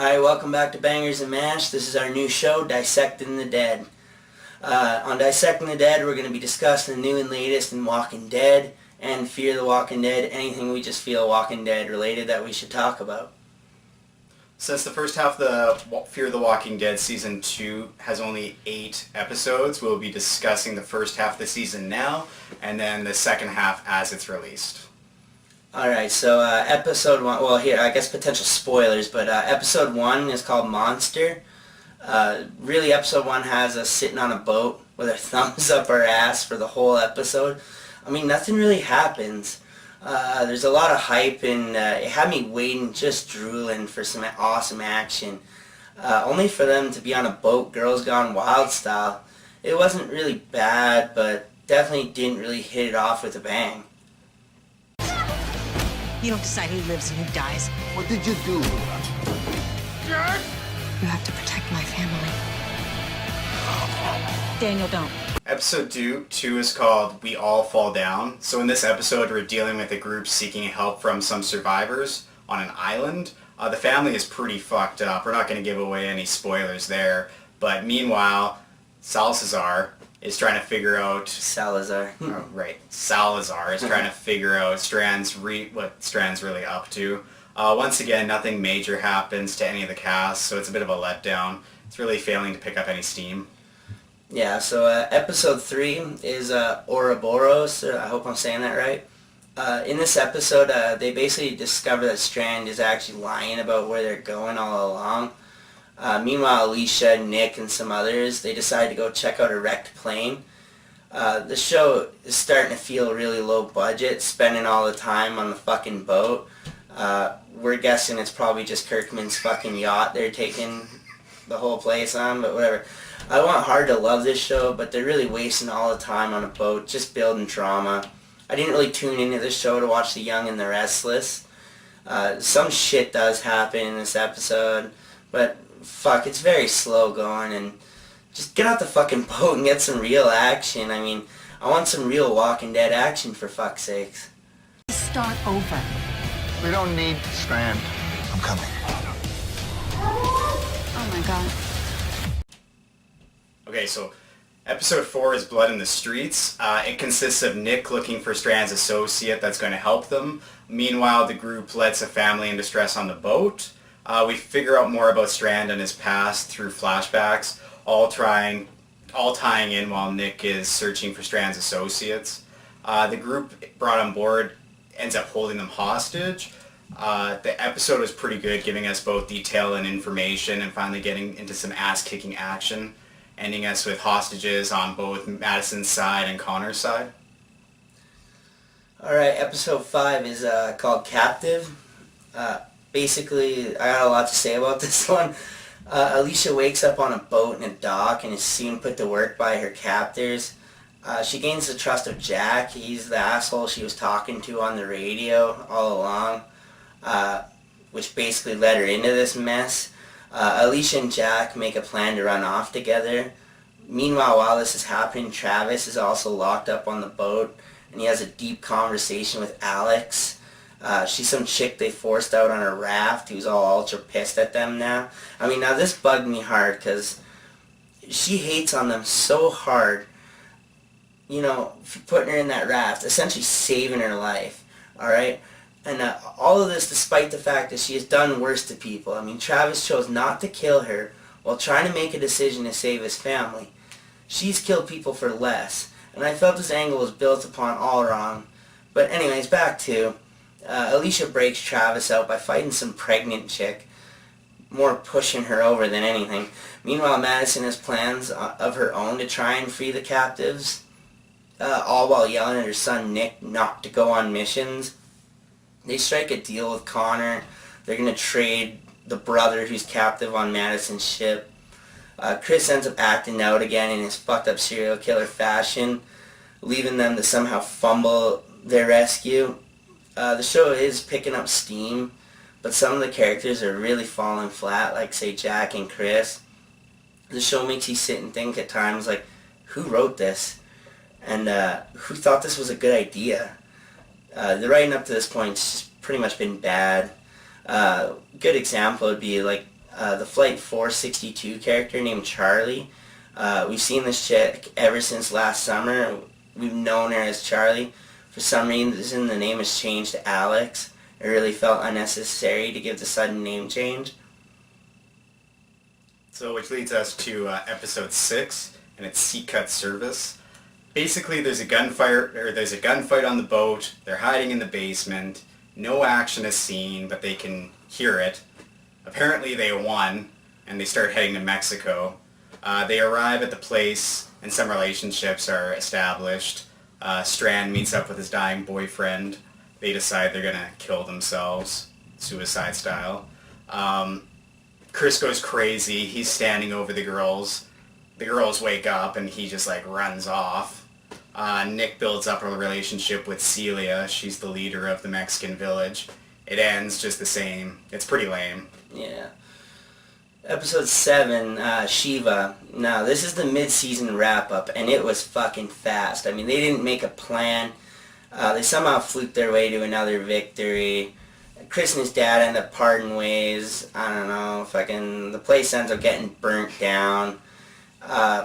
Hi, welcome back to Bangerz and Mash. This is our new show, Dissecting the Dead. On Dissecting the Dead, we're going to be discussing the new and latest in Walking Dead and Fear the Walking Dead, anything we just feel Walking Dead related that we should talk about. Since the first half of the Fear the Walking Dead Season 2 has only 8 episodes, we'll be discussing the first half of the season now, and then the second half as it's released. Alright, so episode 1, well here, I guess potential spoilers, but episode 1 is called Monster. Really, episode 1 has us sitting on a boat with our thumbs up our ass for the whole episode. I mean, nothing really happens. There's a lot of hype, and it had me waiting, just drooling for some awesome action. Only for them to be on a boat, Girls Gone Wild style. It wasn't really bad, but definitely didn't really hit it off with a bang. You don't decide who lives and who dies. What did you do? You have to protect my family. Daniel, don't. Episode 2 is called We All Fall Down. So in this episode, we're dealing with a group seeking help from some survivors on an island. The family is pretty fucked up. We're not going to give away any spoilers there. But meanwhile, Salazar is trying to figure out... Salazar. Oh, right. Salazar is trying to figure out what Strand's really up to. Once again, nothing major happens to any of the cast, so it's a bit of a letdown. It's really failing to pick up any steam. Yeah, so episode 3 is Ouroboros. I hope I'm saying that right. In this episode, they basically discover that Strand is actually lying about where they're going all along. Meanwhile, Alicia, Nick, and some others, they decide to go check out a wrecked plane. The show is starting to feel really low budget, spending all the time on the fucking boat. We're guessing it's probably just Kirkman's fucking yacht they're taking the whole place on, but whatever. I want hard to love this show, but they're really wasting all the time on a boat, just building drama. I didn't really tune into this show to watch The Young and the Restless. Some shit does happen in this episode, but fuck, it's very slow going, and just get out the fucking boat and get some real action. I mean, I want some real Walking Dead action, for fuck's sakes. Start over. We don't need Strand. I'm coming. Oh my god. Okay, so episode 4 is Blood in the Streets. It consists of Nick looking for Strand's associate that's going to help them. Meanwhile, the group lets a family in distress on the boat. We figure out more about Strand and his past through flashbacks, all tying in while Nick is searching for Strand's associates. The group brought on board ends up holding them hostage. The episode was pretty good, giving us both detail and information, and finally getting into some ass-kicking action, ending us with hostages on both Madison's side and Connor's side. Alright, episode 5 is called Captive. Basically, I got a lot to say about this one. Alicia wakes up on a boat in a dock and is soon put to work by her captors. She gains the trust of Jack. He's the asshole she was talking to on the radio all along, which basically led her into this mess. Alicia and Jack make a plan to run off together. Meanwhile, while this is happening, Travis is also locked up on the boat, and he has a deep conversation with Alex. She's some chick they forced out on a raft who's all ultra pissed at them now. I mean, now this bugged me hard because she hates on them so hard. You know, putting her in that raft, essentially saving her life, alright? And all of this despite the fact that she has done worse to people. I mean, Travis chose not to kill her while trying to make a decision to save his family. She's killed people for less, and I felt this angle was built upon all wrong. But anyways, back to... Alicia breaks Travis out by fighting some pregnant chick, more pushing her over than anything. Meanwhile, Madison has plans of her own to try and free the captives, all while yelling at her son Nick not to go on missions. They strike a deal with Connor. They're going to trade the brother who's captive on Madison's ship. Chris ends up acting out again in his fucked up serial killer fashion, leaving them to somehow fumble their rescue. The show is picking up steam, but some of the characters are really falling flat, like, say, Jack and Chris. The show makes you sit and think at times, like, who wrote this? And who thought this was a good idea? The writing up to this point has just pretty much been bad. Good example would be, like, the Flight 462 character named Charlie. We've seen this chick ever since last summer. We've known her as Charlie. For some reason, the name has changed to Alex. It really felt unnecessary to give the sudden name change. So, which leads us to episode 6, and it's Sea Cut Service. Basically, there's a gunfight on the boat. They're hiding in the basement. No action is seen, but they can hear it. Apparently, they won, and they start heading to Mexico. They arrive at the place, and some relationships are established. Strand meets up with his dying boyfriend. They decide they're gonna kill themselves, suicide style. Chris goes crazy. He's standing over the girls. The girls wake up, and he just like runs off. Nick builds up a relationship with Celia. She's the leader of the Mexican village. It ends just the same. It's pretty lame. Yeah. Episode 7, Shiva. Now, this is the mid-season wrap-up, and it was fucking fast. I mean, they didn't make a plan. They somehow fluked their way to another victory. Chris and his dad end up parting ways. I don't know, the place ends up getting burnt down.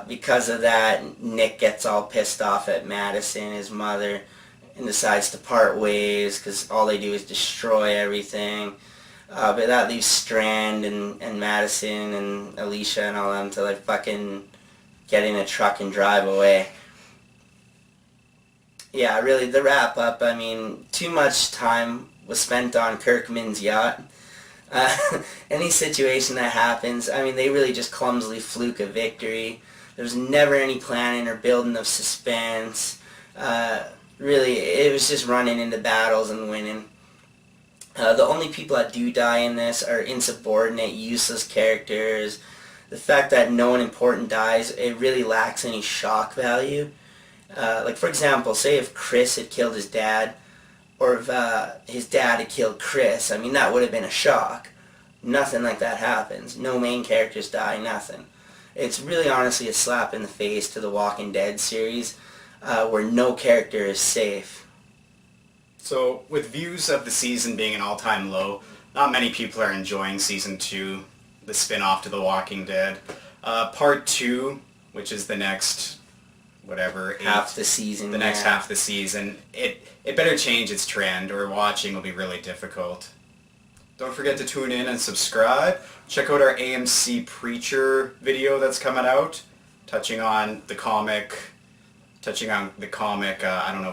Because of that, Nick gets all pissed off at Madison, his mother, and decides to part ways because all they do is destroy everything. But that leaves Strand and Madison and Alicia and all them to like fucking get in a truck and drive away. Yeah, really, the wrap up, I mean, too much time was spent on Kirkman's yacht. Any situation that happens, I mean, they really just clumsily fluke a victory. There was never any planning or building of suspense. Really, it was just running into battles and winning. The only people that do die in this are insubordinate, useless characters. The fact that no one important dies, it really lacks any shock value. Like, for example, say if Chris had killed his dad, or if his dad had killed Chris, I mean, that would have been a shock. Nothing like that happens. No main characters die, nothing. It's really honestly a slap in the face to the Walking Dead series, where no character is safe. So, with views of the season being an all-time low, not many people are enjoying Season 2, the spin-off to The Walking Dead. Part 2, which is the next, Half the season. The next half of the season. It better change its trend, or watching will be really difficult. Don't forget to tune in and subscribe. Check out our AMC Preacher video that's coming out, touching on the comic,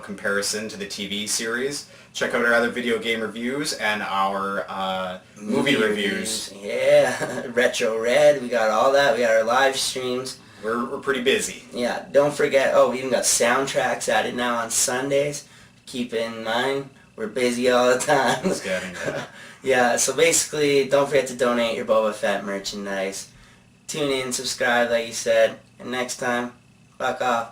comparison to the TV series. Check out our other video game reviews and our movie reviews. Yeah, Retro Red, we got all that. We got our live streams. We're pretty busy. Yeah, don't forget, we even got soundtracks added now on Sundays. Keep it in mind, we're busy all the time. Just getting that. Yeah, so basically, don't forget to donate your Boba Fett merchandise. Tune in, subscribe, like you said, and next time, fuck off.